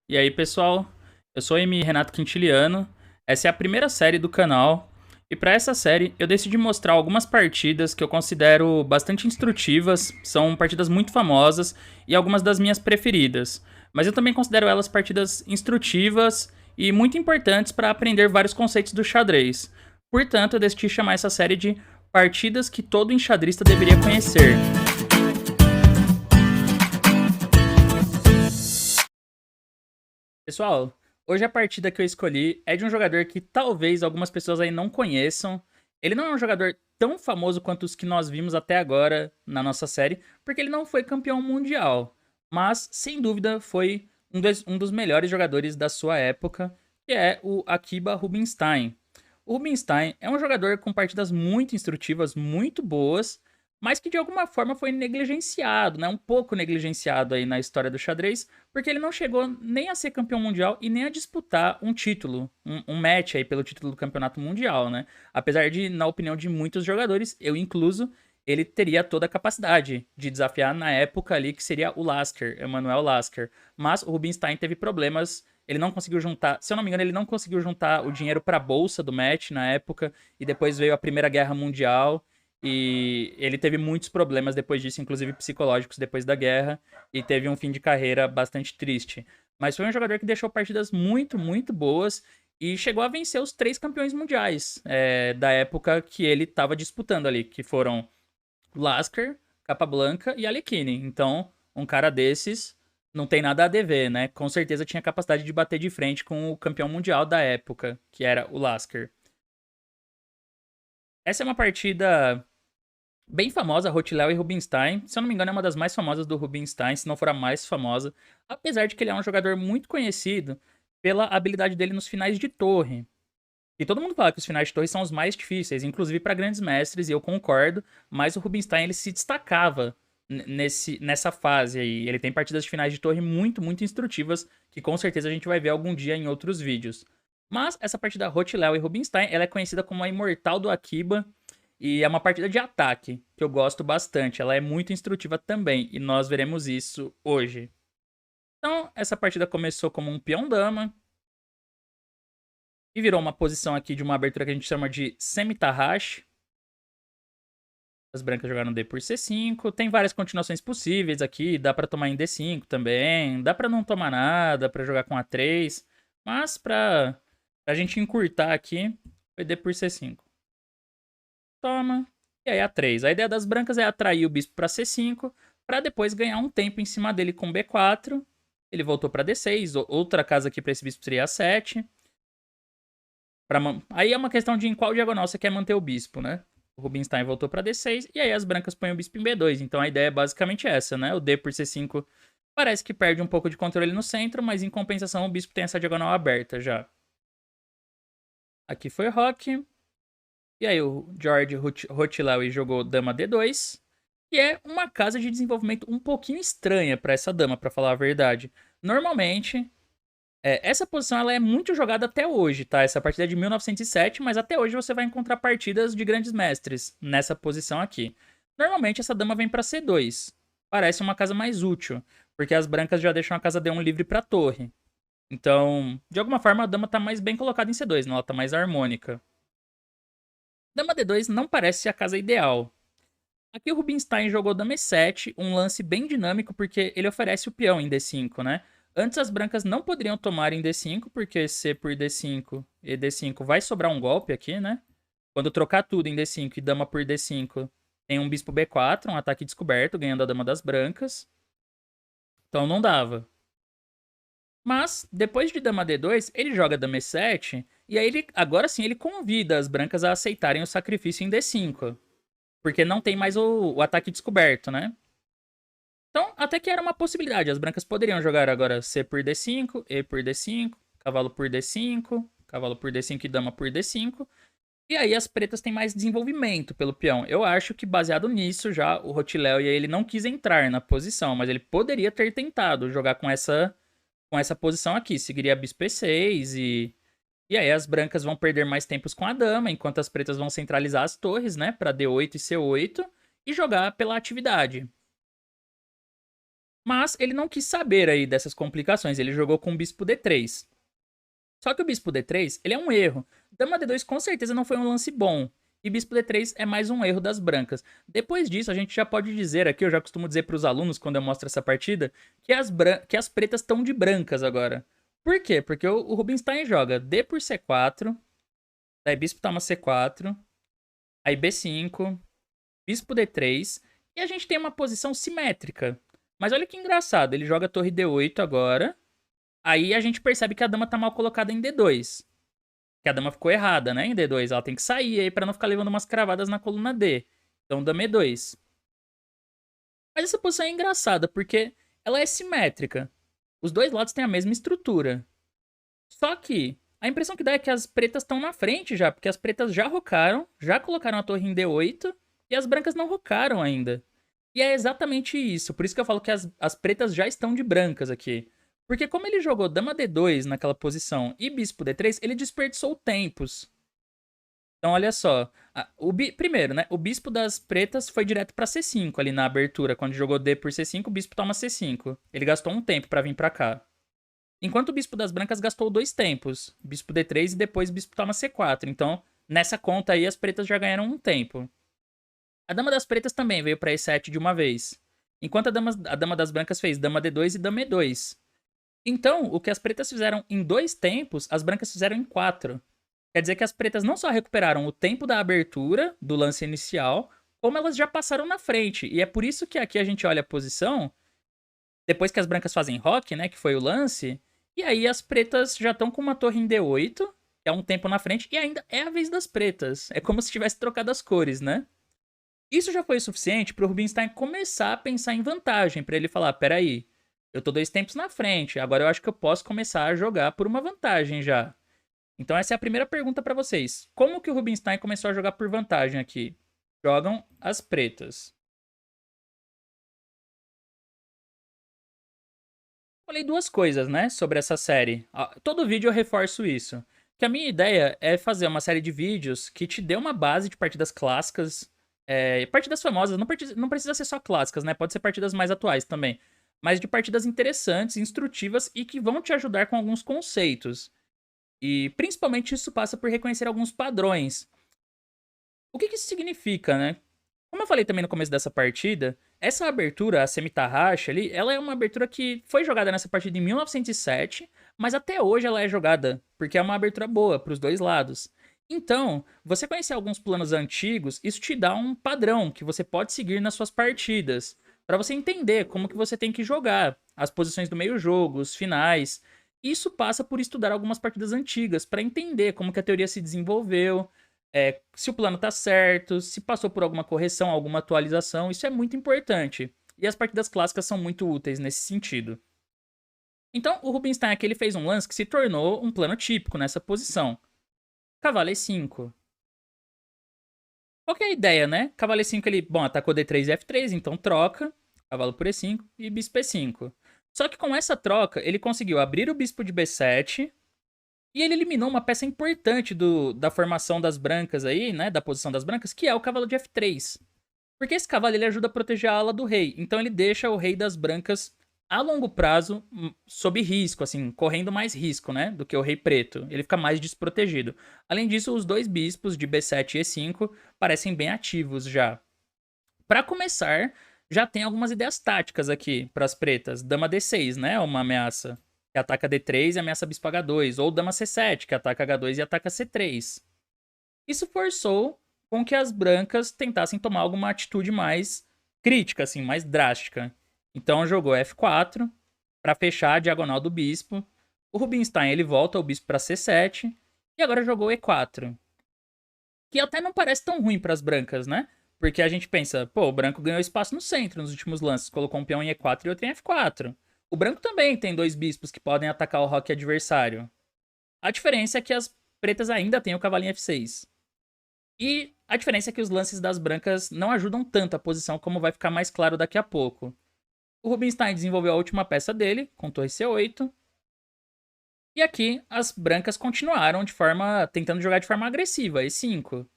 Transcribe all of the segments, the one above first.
E aí, pessoal? Eu sou o Renato Quintiliano. Essa é a primeira série do canal. E para essa série, eu decidi mostrar algumas partidas que eu considero bastante instrutivas, são partidas muito famosas e algumas das minhas preferidas. Mas eu também considero elas partidas instrutivas e muito importantes para aprender vários conceitos do xadrez. Portanto, eu decidi chamar essa série de Partidas que todo enxadrista deveria conhecer. Pessoal, hoje a partida que eu escolhi é de um jogador que talvez algumas pessoas aí não conheçam. Ele não é um jogador tão famoso quanto os que nós vimos até agora na nossa série, porque ele não foi campeão mundial. Mas, sem dúvida, foi um dos melhores jogadores da sua época, que é o Akiba Rubinstein. O Rubinstein é um jogador com partidas muito instrutivas, muito boas, mas que de alguma forma foi negligenciado, né? Um pouco negligenciado aí na história do xadrez, porque ele não chegou nem a ser campeão mundial e nem a disputar um título, um match aí pelo título do campeonato mundial, né? Apesar de, na opinião de muitos jogadores, eu incluso, ele teria toda a capacidade de desafiar na época ali que seria o Lasker, Emanuel Lasker. Mas o Rubinstein teve problemas, ele não conseguiu juntar, se eu não me engano, ele não conseguiu juntar o dinheiro para a bolsa do match na época, e depois veio a Primeira Guerra Mundial, e ele teve muitos problemas depois disso, inclusive psicológicos depois da guerra, e teve um fim de carreira bastante triste. Mas foi um jogador que deixou partidas muito, muito boas e chegou a vencer os 3 campeões mundiais da época que ele estava disputando ali, que foram Lasker, Capablanca e Alekhine. Então, um cara desses não tem nada a dever, né? Com certeza tinha capacidade de bater de frente com o campeão mundial da época, que era o Lasker. Essa é uma partida bem famosa, Rothwell e Rubinstein. Se eu não me engano, é uma das mais famosas do Rubinstein, se não for a mais famosa. Apesar de que ele é um jogador muito conhecido pela habilidade dele nos finais de torre. E todo mundo fala que os finais de torre são os mais difíceis, inclusive para grandes mestres, e eu concordo, mas o Rubinstein ele se destacava nessa fase aí. Ele tem partidas de finais de torre muito, muito instrutivas, que com certeza a gente vai ver algum dia em outros vídeos. Mas essa partida Rothwell e Rubinstein, ela é conhecida como a Imortal do Akiba, e é uma partida de ataque, que eu gosto bastante. Ela é muito instrutiva também, e nós veremos isso hoje. Então, essa partida começou como um peão-dama, e virou uma posição aqui de uma abertura que a gente chama de semi-tarrash. As brancas jogaram D por C5. Tem várias continuações possíveis aqui. Dá pra tomar em D5 também. Dá pra não tomar nada, pra jogar com A3. Mas pra gente encurtar aqui, foi D por C5. Toma. E aí A3. A ideia das brancas é atrair o bispo pra C5, pra depois ganhar um tempo em cima dele com B4. Ele voltou pra D6. Outra casa aqui pra esse bispo seria A7. Aí é uma questão de em qual diagonal você quer manter o bispo, né? O Rubinstein voltou para D6 e aí as brancas põem o bispo em B2. Então a ideia é basicamente essa, né? O D por C5 parece que perde um pouco de controle no centro, mas em compensação o bispo tem essa diagonal aberta já. Aqui foi Rock. E aí o George Rothwell jogou dama D2. E é uma casa de desenvolvimento um pouquinho estranha para essa dama, para falar a verdade. Normalmente, essa posição ela é muito jogada até hoje, tá? Essa partida é de 1907, mas até hoje você vai encontrar partidas de grandes mestres nessa posição aqui. Normalmente essa dama vem para C2. Parece uma casa mais útil, porque as brancas já deixam a casa D1 livre para torre. Então, de alguma forma a dama tá mais bem colocada em C2, né? Ela tá mais harmônica. Dama D2 não parece ser a casa ideal. Aqui o Rubinstein jogou dama E7, um lance bem dinâmico porque ele oferece o peão em D5, né? Antes as brancas não poderiam tomar em D5, porque C por D5 e D5 vai sobrar um golpe aqui, né? Quando trocar tudo em D5 e dama por D5, tem um bispo B4, um ataque descoberto, ganhando a dama das brancas. Então não dava. Mas, depois de dama D2, ele joga dama E7, e aí agora sim ele convida as brancas a aceitarem o sacrifício em D5. Porque não tem mais o ataque descoberto, né? Então, até que era uma possibilidade. As brancas poderiam jogar agora C por D5, E por D5, cavalo por D5, cavalo por D5 e dama por D5. E aí as pretas têm mais desenvolvimento pelo peão. Eu acho que baseado nisso já o Rothwell ele não quis entrar na posição, mas ele poderia ter tentado jogar com essa posição aqui. Seguiria bispo E6 e aí as brancas vão perder mais tempos com a dama, enquanto as pretas vão centralizar as torres, né, para D8 e C8 e jogar pela atividade. Mas ele não quis saber aí dessas complicações, ele jogou com o bispo D3. Só que o bispo D3, ele é um erro. Dama D2 com certeza não foi um lance bom. E bispo D3 é mais um erro das brancas. Depois disso, a gente já pode dizer aqui, eu já costumo dizer para os alunos quando eu mostro essa partida, que as pretas estão de brancas agora. Por quê? Porque o Rubinstein joga D por C4, daí bispo toma C4, aí B5, bispo D3, e a gente tem uma posição simétrica. Mas olha que engraçado, ele joga torre D8 agora, aí a gente percebe que a dama tá mal colocada em D2. Que a dama ficou errada, né? Em D2. Ela tem que sair aí pra não ficar levando umas cravadas na coluna D. Então, dama E2. Mas essa posição é engraçada, porque ela é simétrica. Os dois lados têm a mesma estrutura. Só que a impressão que dá é que as pretas estão na frente já, porque as pretas já rocaram, já colocaram a torre em D8, e as brancas não rocaram ainda. E é exatamente isso. Por isso que eu falo que as pretas já estão de brancas aqui. Porque como ele jogou dama D2 naquela posição e bispo D3, ele desperdiçou tempos. Então, olha só. Primeiro, né? O bispo das pretas foi direto pra C5 ali na abertura. Quando jogou D por C5, o bispo toma C5. Ele gastou um tempo pra vir pra cá. Enquanto o bispo das brancas gastou dois tempos. Bispo D3 e depois bispo toma C4. Então, nessa conta aí, as pretas já ganharam um tempo. A dama das pretas também veio pra E7 de uma vez. Enquanto a dama das brancas fez dama D2 e dama E2. Então, o que as pretas fizeram em dois tempos, as brancas fizeram em quatro. Quer dizer que as pretas não só recuperaram o tempo da abertura do lance inicial, como elas já passaram na frente. E é por isso que aqui a gente olha a posição, depois que as brancas fazem roque, né, que foi o lance, e aí as pretas já estão com uma torre em D8, que é um tempo na frente, e ainda é a vez das pretas. É como se tivesse trocado as cores, né? Isso já foi o suficiente para o Rubinstein começar a pensar em vantagem, para ele falar, peraí, eu tô dois tempos na frente, agora eu acho que eu posso começar a jogar por uma vantagem já. Então essa é a primeira pergunta para vocês. Como que o Rubinstein começou a jogar por vantagem aqui? Jogam as pretas. Falei duas coisas, né, sobre essa série. Todo vídeo eu reforço isso. Que a minha ideia é fazer uma série de vídeos que te dê uma base de partidas clássicas, partidas famosas, não precisa ser só clássicas, né? Pode ser partidas mais atuais também. Mas de partidas interessantes, instrutivas e que vão te ajudar com alguns conceitos. E principalmente isso passa por reconhecer alguns padrões. O que isso significa, né? Como eu falei também no começo dessa partida, essa abertura, a Semitahashi ali, ela é uma abertura que foi jogada nessa partida em 1907, mas até hoje ela é jogada, porque é uma abertura boa para os dois lados. Então, você conhecer alguns planos antigos, isso te dá um padrão que você pode seguir nas suas partidas, para você entender como que você tem que jogar, as posições do meio-jogo, os finais. Isso passa por estudar algumas partidas antigas, para entender como que a teoria se desenvolveu, se o plano tá certo, se passou por alguma correção, alguma atualização, isso é muito importante. E as partidas clássicas são muito úteis nesse sentido. Então, o Rubinstein aqui ele fez um lance que se tornou um plano típico nessa posição. Cavalo E5. Qual que é a ideia, né? Cavalo E5 ele, bom, atacou D3 e F3, então troca, cavalo por E5 e bispo E5. Só que com essa troca, ele conseguiu abrir o bispo de B7, e ele eliminou uma peça importante da formação das brancas aí, né? Da posição das brancas, que é o cavalo de F3. Porque esse cavalo ele ajuda a proteger a ala do rei. Então ele deixa o rei das brancas a longo prazo sob risco, assim, correndo mais risco, né? Do que o rei preto. Ele fica mais desprotegido. Além disso, os dois bispos de B7 e E5 parecem bem ativos já. Para começar, já tem algumas ideias táticas aqui para as pretas. Dama D6, né? Uma ameaça que ataca D3 e ameaça bispo H2, ou dama C7, que ataca H2 e ataca C3. Isso forçou com que as brancas tentassem tomar alguma atitude mais crítica, assim, mais drástica. Então jogou F4 para fechar a diagonal do bispo. O Rubinstein ele volta o bispo para C7 e agora jogou E4. Que até não parece tão ruim para as brancas, né? Porque a gente pensa, pô, o branco ganhou espaço no centro nos últimos lances, colocou um peão em E4 e outro em F4. O branco também tem dois bispos que podem atacar o roque adversário. A diferença é que as pretas ainda têm o cavalinho F6. E a diferença é que os lances das brancas não ajudam tanto a posição, como vai ficar mais claro daqui a pouco. O Rubinstein desenvolveu a última peça dele, com torre C8. E aqui as brancas continuaram tentando jogar de forma agressiva, E5.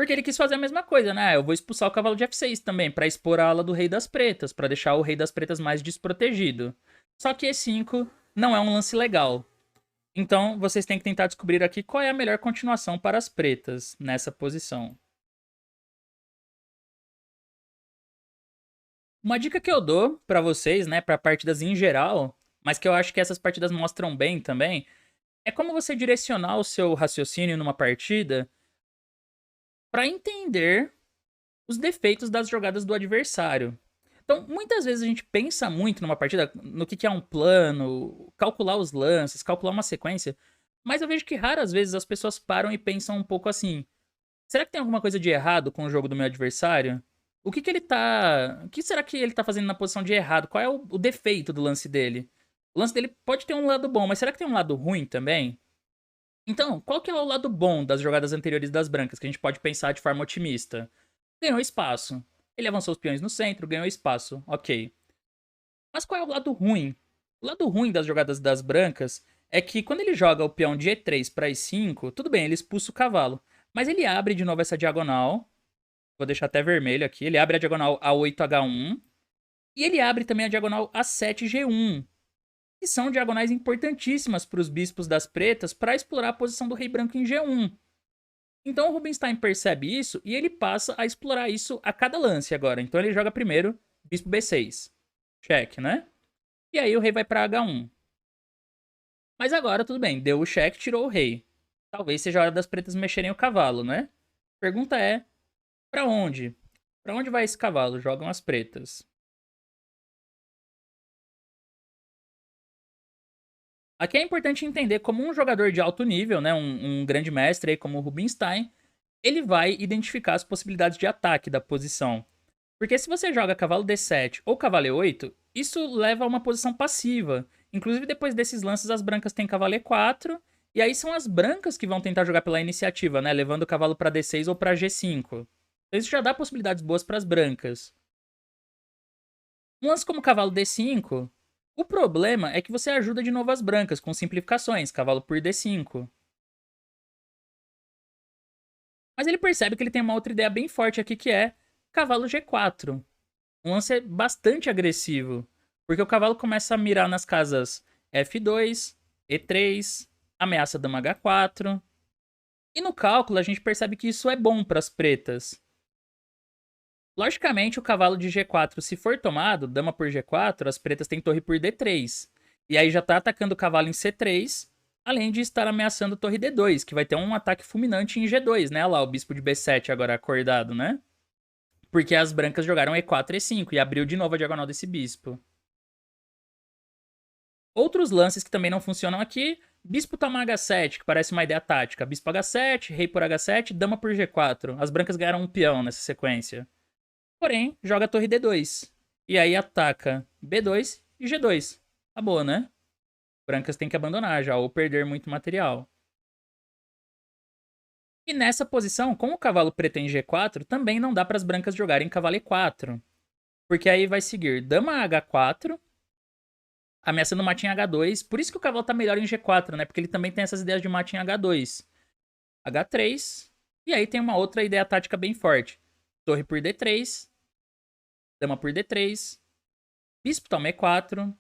Porque ele quis fazer a mesma coisa, né? Eu vou expulsar o cavalo de F6 também, pra expor a ala do rei das pretas, pra deixar o rei das pretas mais desprotegido. Só que E5 não é um lance legal. Então, vocês têm que tentar descobrir aqui qual é a melhor continuação para as pretas nessa posição. Uma dica que eu dou pra vocês, né, pra partidas em geral, mas que eu acho que essas partidas mostram bem também, é como você direcionar o seu raciocínio numa partida pra entender os defeitos das jogadas do adversário. Então, muitas vezes a gente pensa muito numa partida no que é um plano, calcular os lances, calcular uma sequência, mas eu vejo que raras vezes as pessoas param e pensam um pouco assim: será que tem alguma coisa de errado com o jogo do meu adversário? O que que ele tá. O que será que ele tá fazendo na posição de errado? Qual é o defeito do lance dele? O lance dele pode ter um lado bom, mas será que tem um lado ruim também? Então, qual que é o lado bom das jogadas anteriores das brancas, que a gente pode pensar de forma otimista? Ganhou espaço. Ele avançou os peões no centro, ganhou espaço. Ok. Mas qual é o lado ruim? O lado ruim das jogadas das brancas é que quando ele joga o peão de E3 para E5, tudo bem, ele expulsa o cavalo. Mas ele abre de novo essa diagonal. Vou deixar até vermelho aqui. Ele abre a diagonal A8H1. E ele abre também a diagonal A7G1. Que são diagonais importantíssimas para os bispos das pretas para explorar a posição do rei branco em G1. Então o Rubinstein percebe isso e ele passa a explorar isso a cada lance agora. Então ele joga primeiro bispo B6. Cheque, né? E aí o rei vai para H1. Mas agora tudo bem, deu o cheque, tirou o rei. Talvez seja a hora das pretas mexerem o cavalo, né? Pergunta é, para onde? Para onde vai esse cavalo? Jogam as pretas. Aqui é importante entender como um jogador de alto nível, né, um grande mestre aí como o Rubinstein, ele vai identificar as possibilidades de ataque da posição. Porque se você joga cavalo D7 ou cavalo E8, isso leva a uma posição passiva. Inclusive, depois desses lances, as brancas têm cavalo E4, e aí são as brancas que vão tentar jogar pela iniciativa, né? Levando o cavalo para D6 ou para G5. Então, isso já dá possibilidades boas para as brancas. Um lance como cavalo D5, o problema é que você ajuda de novo as brancas com simplificações, cavalo por D5. Mas ele percebe que ele tem uma outra ideia bem forte aqui que é cavalo G4. Um lance bastante agressivo, porque o cavalo começa a mirar nas casas F2, E3, ameaça dama H4. E no cálculo a gente percebe que isso é bom para as pretas. Logicamente, o cavalo de G4, se for tomado, dama por G4, as pretas têm torre por D3. E aí já tá atacando o cavalo em C3, além de estar ameaçando torre D2, que vai ter um ataque fulminante em G2, né? Olha lá, o bispo de B7 agora acordado, né? Porque as brancas jogaram E4 e E5 e abriu de novo a diagonal desse bispo. Outros lances que também não funcionam aqui, bispo toma H7, que parece uma ideia tática. Bispo H7, rei por H7, dama por G4. As brancas ganharam um peão nessa sequência. Porém, joga a torre D2. E aí ataca B2 e G2. Acabou, né? Brancas têm que abandonar já, ou perder muito material. E nessa posição, com o cavalo preto em G4, também não dá para as brancas jogarem cavalo E4. Porque aí vai seguir dama H4, ameaçando mate em H2. Por isso que o cavalo tá melhor em G4, né? Porque ele também tem essas ideias de mate em H2. H3. E aí tem uma outra ideia tática bem forte. Torre por D3. Dama por D3. Bispo toma E4.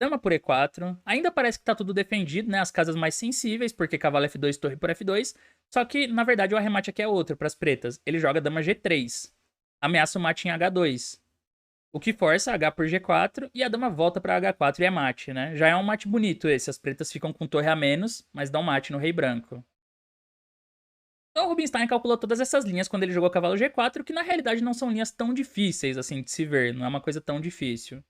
Dama por E4. Ainda parece que tá tudo defendido, né? As casas mais sensíveis, porque cavalo F2, torre por F2. Só que, na verdade, o arremate aqui é outro para as pretas. Ele joga dama G3. Ameaça o mate em H2. O que força H por G4 e a dama volta para H4 e é mate, né? Já é um mate bonito esse. As pretas ficam com torre a menos, mas dão mate no rei branco. Então o Rubinstein calculou todas essas linhas quando ele jogou cavalo G4, que na realidade não são linhas tão difíceis assim de se ver. Não é uma coisa tão difícil.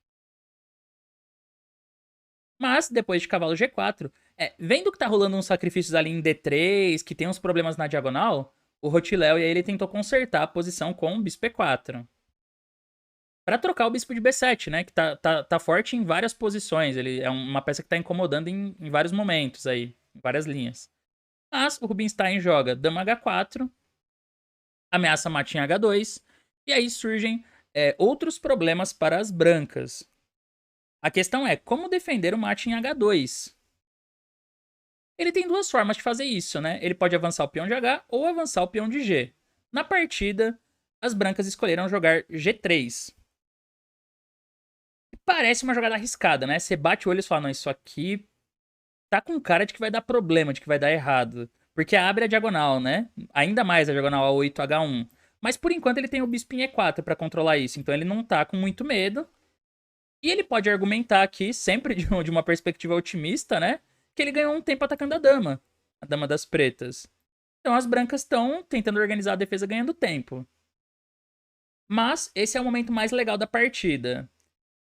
Mas, depois de cavalo G4, vendo que tá rolando uns sacrifícios ali em D3, que tem uns problemas na diagonal, o Rotiléu e aí ele tentou consertar a posição com o bispo E4. Pra trocar o bispo de B7, né? Que tá forte em várias posições. Ele é uma peça que tá incomodando em vários momentos aí, em várias linhas. Mas o Rubinstein joga dama H4, ameaça mate em H2, e aí surgem outros problemas para as brancas. A questão é como defender o mate em H2. Ele tem duas formas de fazer isso, né? Ele pode avançar o peão de H ou avançar o peão de G. Na partida, as brancas escolheram jogar G3. Parece uma jogada arriscada, né? Você bate o olho e fala, não, isso aqui tá com cara de que vai dar problema, de que vai dar errado. Porque abre a diagonal, né? Ainda mais a diagonal A8, H1. Mas por enquanto ele tem o bispo em E4 pra controlar isso, então ele não tá com muito medo. E ele pode argumentar aqui, sempre de uma perspectiva otimista, né? Que ele ganhou um tempo atacando a dama das pretas. Então as brancas estão tentando organizar a defesa ganhando tempo. Mas esse é o momento mais legal da partida.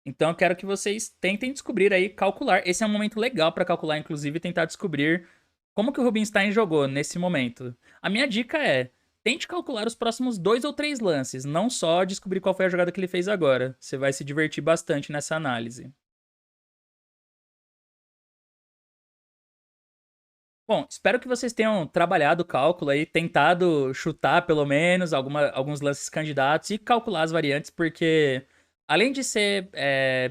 Então eu quero que vocês tentem descobrir aí, calcular. Esse é um momento legal para calcular, inclusive, e tentar descobrir como que o Rubinstein jogou nesse momento. A minha dica é, tente calcular os próximos 2 ou 3 lances, não só descobrir qual foi a jogada que ele fez agora. Você vai se divertir bastante nessa análise. Bom, espero que vocês tenham trabalhado o cálculo aí, tentado chutar pelo menos alguns lances candidatos e calcular as variantes, porque além de ser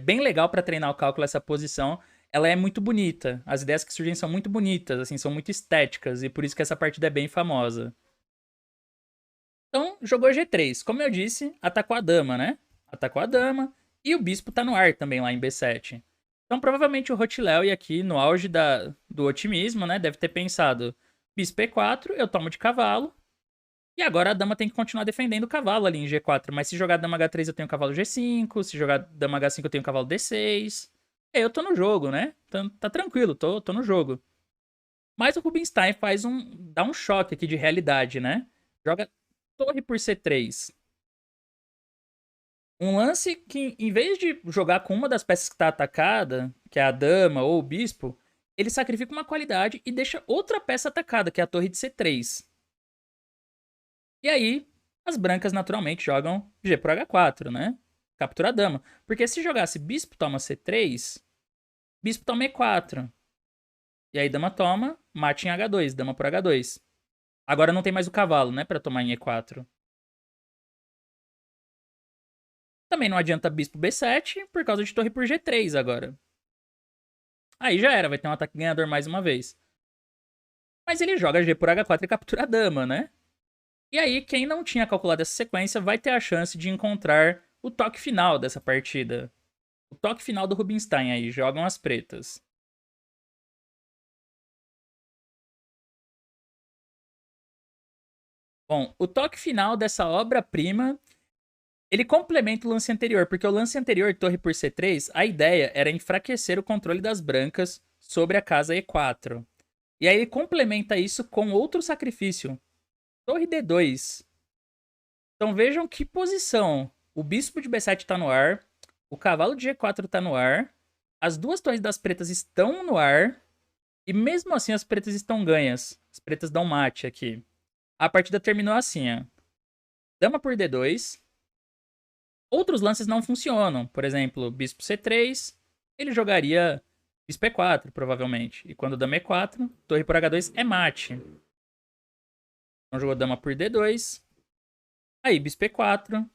bem legal para treinar o cálculo, essa posição, ela é muito bonita. As ideias que surgem são muito bonitas, assim, são muito estéticas, e por isso que essa partida é bem famosa. Então, jogou G3. Como eu disse, atacou a dama, né? Atacou a dama. E o bispo tá no ar também lá em B7. Então, provavelmente o Rotiléu, aqui no auge do otimismo, né? Deve ter pensado: bispo E4, eu tomo de cavalo. E agora a dama tem que continuar defendendo o cavalo ali em G4. Mas se jogar dama H3, eu tenho cavalo G5. Se jogar dama H5, eu tenho cavalo D6. E aí eu tô no jogo, né? Tá tranquilo, tô no jogo. Mas o Rubinstein dá um choque aqui de realidade, né? Joga torre por C3. Um lance que, em vez de jogar com uma das peças que está atacada, que é a dama ou o bispo, ele sacrifica uma qualidade e deixa outra peça atacada, que é a torre de C3. E aí, as brancas naturalmente jogam G por H4, né? Captura a dama. Porque se jogasse bispo toma C3, bispo toma E4. E aí dama toma, mate em H2, dama por H2. Agora não tem mais o cavalo, né, pra tomar em E4. Também não adianta bispo B7, por causa de torre por G3 agora. Aí já era, vai ter um ataque ganhador mais uma vez. Mas ele joga G por H4 e captura a dama, né? E aí, quem não tinha calculado essa sequência vai ter a chance de encontrar o toque final dessa partida. O toque final do Rubinstein aí, jogam as pretas. Bom, o toque final dessa obra-prima, ele complementa o lance anterior, porque o lance anterior, torre por C3, a ideia era enfraquecer o controle das brancas sobre a casa E4. E aí ele complementa isso com outro sacrifício, torre D2. Então vejam que posição. O bispo de B7 tá no ar, o cavalo de G4 tá no ar, as duas torres das pretas estão no ar, e mesmo assim as pretas estão ganhas. As pretas dão mate aqui. A partida terminou assim, ó. Dama por D2. Outros lances não funcionam. Por exemplo, bispo C3, ele jogaria bispo E4, provavelmente. E quando dama E4, torre por H2 é mate. Então jogou dama por D2. Aí, bispo E4,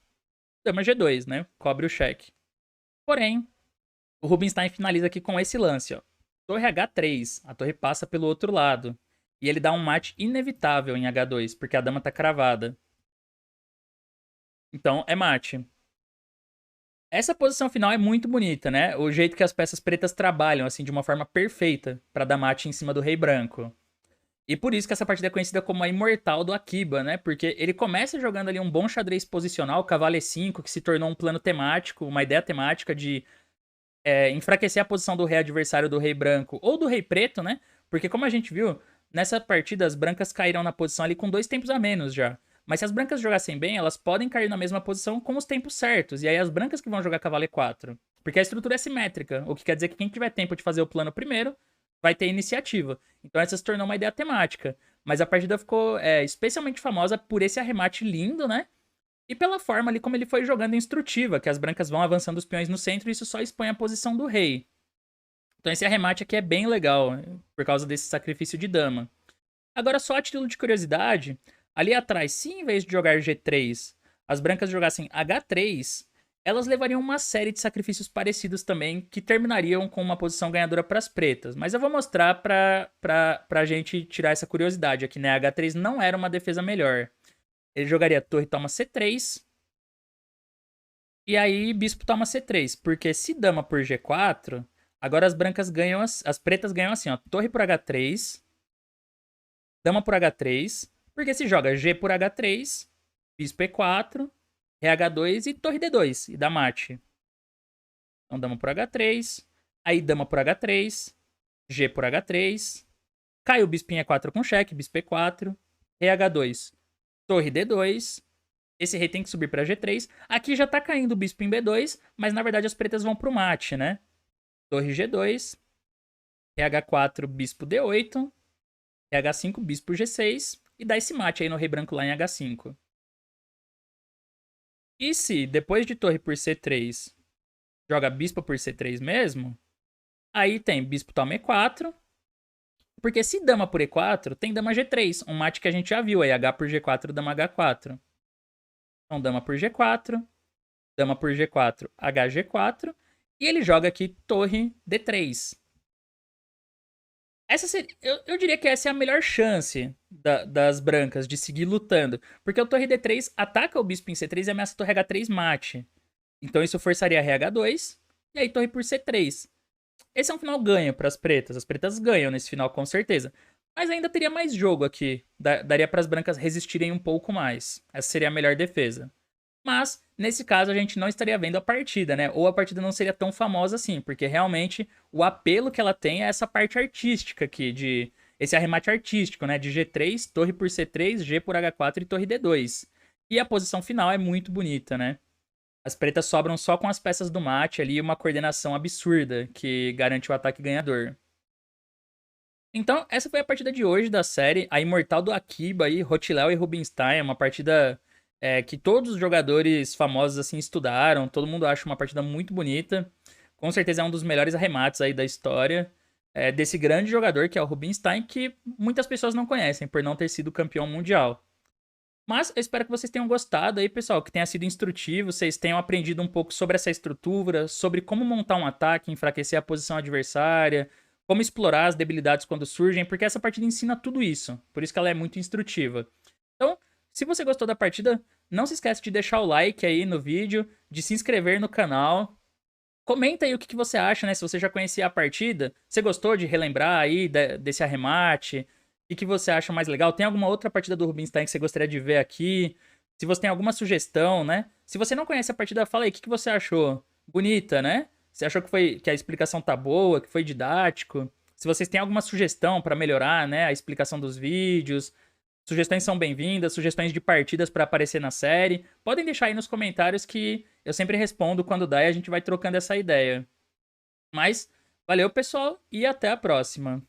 dama G2, né? Cobre o cheque. Porém, o Rubinstein finaliza aqui com esse lance, ó. Torre H3, a torre passa pelo outro lado. E ele dá um mate inevitável em H2, porque a dama tá cravada. Então, é mate. Essa posição final é muito bonita, né? O jeito que as peças pretas trabalham, assim, de uma forma perfeita para dar mate em cima do rei branco. E por isso que essa partida é conhecida como a imortal do Akiba, né? Porque ele começa jogando ali um bom xadrez posicional, o cavalo E5, que se tornou um plano temático, uma ideia temática de enfraquecer a posição do rei adversário do rei branco ou do rei preto, né? Porque como a gente viu, nessa partida as brancas caíram na posição ali com 2 tempos a menos já. Mas se as brancas jogassem bem, elas podem cair na mesma posição com os tempos certos. E aí as brancas que vão jogar cavalo E4. Porque a estrutura é simétrica, o que quer dizer que quem tiver tempo de fazer o plano primeiro vai ter iniciativa. Então essa se tornou uma ideia temática. Mas a partida ficou especialmente famosa por esse arremate lindo, né? E pela forma ali como ele foi jogando instrutiva, que as brancas vão avançando os peões no centro e isso só expõe a posição do rei. Então esse arremate aqui é bem legal, por causa desse sacrifício de dama. Agora, só a título de curiosidade, ali atrás, se em vez de jogar G3, as brancas jogassem H3, elas levariam uma série de sacrifícios parecidos também, que terminariam com uma posição ganhadora para as pretas. Mas eu vou mostrar pra gente tirar essa curiosidade aqui, né? H3 não era uma defesa melhor. Ele jogaria torre toma C3. E aí bispo toma C3. Porque se dama por G4, agora as brancas ganham, as pretas ganham assim, ó. Torre por H3, dama por H3. Porque se joga G por H3, bispo E4, Ré H2 e torre D2. E dá mate. Então dama por H3, aí dama por H3, G por H3, cai o bispo em E4 com cheque, bispo E4, Rei H2, torre D2, esse rei tem que subir para G3, aqui já tá caindo o bispo em B2, mas na verdade as pretas vão pro mate, né? Torre G2, Rei H4, bispo D8, Rei H5, bispo G6, e dá esse mate aí no rei branco lá em H5. E se, depois de torre por C3, joga bispo por C3 mesmo, aí tem bispo toma E4, porque se dama por E4, tem dama G3, um mate que a gente já viu aí, H por G4, dama H4. Então dama por G4, dama por G4, HG4, e ele joga aqui torre D3. Essa seria, eu diria que essa é a melhor chance das brancas de seguir lutando, porque o torre D3 ataca o bispo em C3 e ameaça a torre H3 mate. Então isso forçaria a RH2, e aí torre por C3. Esse é um final ganho para as pretas. As pretas ganham nesse final com certeza. Mas ainda teria mais jogo aqui. Daria para as brancas resistirem um pouco mais. Essa seria a melhor defesa. Mas, nesse caso, a gente não estaria vendo a partida, né? Ou a partida não seria tão famosa assim, porque realmente o apelo que ela tem é essa parte artística aqui, de esse arremate artístico, né? De G3, torre por C3, G por H4 e torre D2. E a posição final é muito bonita, né? As pretas sobram só com as peças do mate ali e uma coordenação absurda que garante o ataque ganhador. Então, essa foi a partida de hoje da série. A Imortal do Akiba aí, Rotilel e Rubinstein. Uma partida que todos os jogadores famosos assim estudaram. Todo mundo acha uma partida muito bonita. Com certeza é um dos melhores arremates aí da história. Desse grande jogador que é o Rubinstein, que muitas pessoas não conhecem por não ter sido campeão mundial. Mas eu espero que vocês tenham gostado aí, pessoal, que tenha sido instrutivo, vocês tenham aprendido um pouco sobre essa estrutura, sobre como montar um ataque, enfraquecer a posição adversária, como explorar as debilidades quando surgem, porque essa partida ensina tudo isso. Por isso que ela é muito instrutiva. Então, se você gostou da partida, não se esquece de deixar o like aí no vídeo, de se inscrever no canal. Comenta aí o que você acha, né? Se você já conhecia a partida, você gostou de relembrar aí desse arremate? O que você acha mais legal? Tem alguma outra partida do Rubinstein que você gostaria de ver aqui? Se você tem alguma sugestão, né? Se você não conhece a partida, fala aí, o que você achou? Bonita, né? Você achou que a explicação tá boa, que foi didático? Se vocês têm alguma sugestão pra melhorar, né, a explicação dos vídeos, sugestões são bem-vindas, sugestões de partidas pra aparecer na série, podem deixar aí nos comentários que eu sempre respondo quando dá e a gente vai trocando essa ideia. Mas valeu, pessoal, e até a próxima.